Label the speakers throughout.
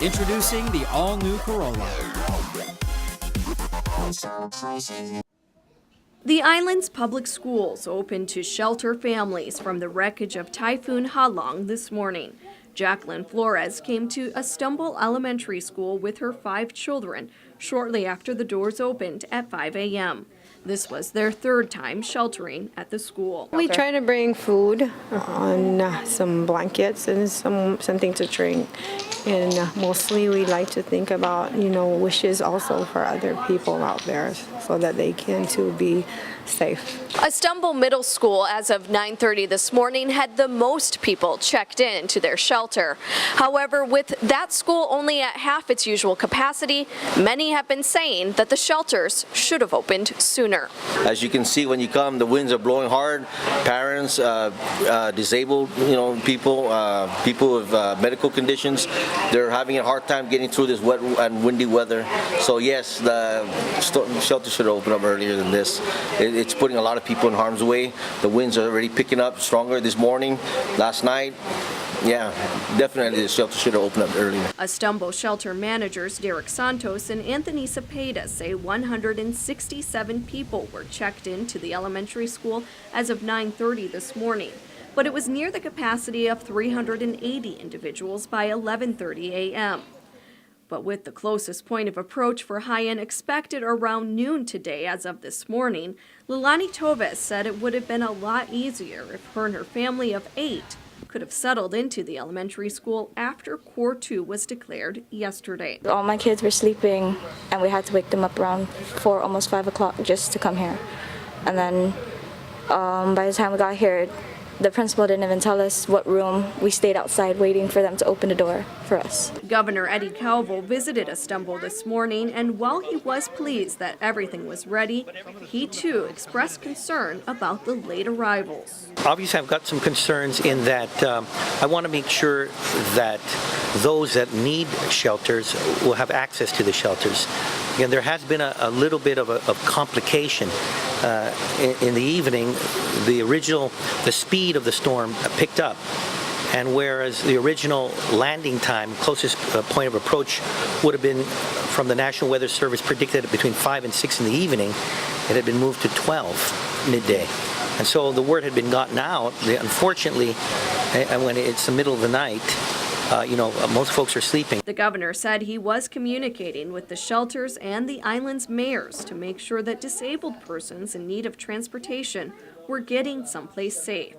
Speaker 1: Introducing the all-new Corolla.
Speaker 2: The island's public schools opened to shelter families from the wreckage of Typhoon Halong this morning. Jacqueline Flores came to Estumble Elementary School with her 5 children shortly after the doors opened at 5 a.m. This was their 3rd time sheltering at the school.
Speaker 3: We try to bring food, on some blankets and something to drink. And mostly we like to think about, wishes also for other people out there so that they can too be safe.
Speaker 2: Estumble Middle School, as of 9:30 this morning, had the most people checked in to their shelter. However, with that school only at half its usual capacity, many have been saying that the shelters should have opened sooner.
Speaker 4: As you can see, when you come, the winds are blowing hard. Parents, disabled, people, people with medical conditions, they're having a hard time getting through this wet and windy weather. So yes, the shelter should have opened up earlier than this. It's putting a lot of people in harm's way. The winds are already picking up stronger this morning, last night. Yeah, definitely the shelter should have opened up earlier.
Speaker 2: Estumble shelter managers Derek Santos and Anthony Cepeda say 167 people were checked into the elementary school as of 9:30 this morning, but it was near the capacity of 380 individuals by 11:30 a.m. But with the closest point of approach for high-end expected around noon today as of this morning, Lilani Toves said it would have been a lot easier if her and her family of 8 could have settled into the elementary school after Core 2 was declared yesterday.
Speaker 5: All my kids were sleeping and we had to wake them up around 4, almost 5 o'clock just to come here. And then by the time we got here, the principal didn't even tell us what room. We stayed outside waiting for them to open the door for us.
Speaker 2: Governor Eddie Calvo visited Estumble this morning, and while he was pleased that everything was ready, he too expressed concern about the late arrivals.
Speaker 6: Obviously, I've got some concerns in that I want to make sure that those that need shelters will have access to the shelters. And there has been a little bit of a complication. In the evening, the speed of the storm picked up. And whereas the original landing time, closest point of approach, would have been from the National Weather Service predicted between 5 and 6 in the evening, it had been moved to 12 midday. And so the word had been gotten out. Unfortunately, when it's the middle of the night, most folks are sleeping.
Speaker 2: The governor said he was communicating with the shelters and the island's mayors to make sure that disabled persons in need of transportation were getting someplace safe.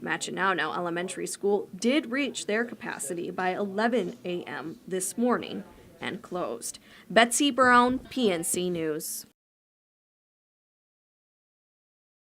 Speaker 2: Machinauno Elementary School did reach their capacity by 11 a.m. this morning and closed. Betsy Brown, PNC News.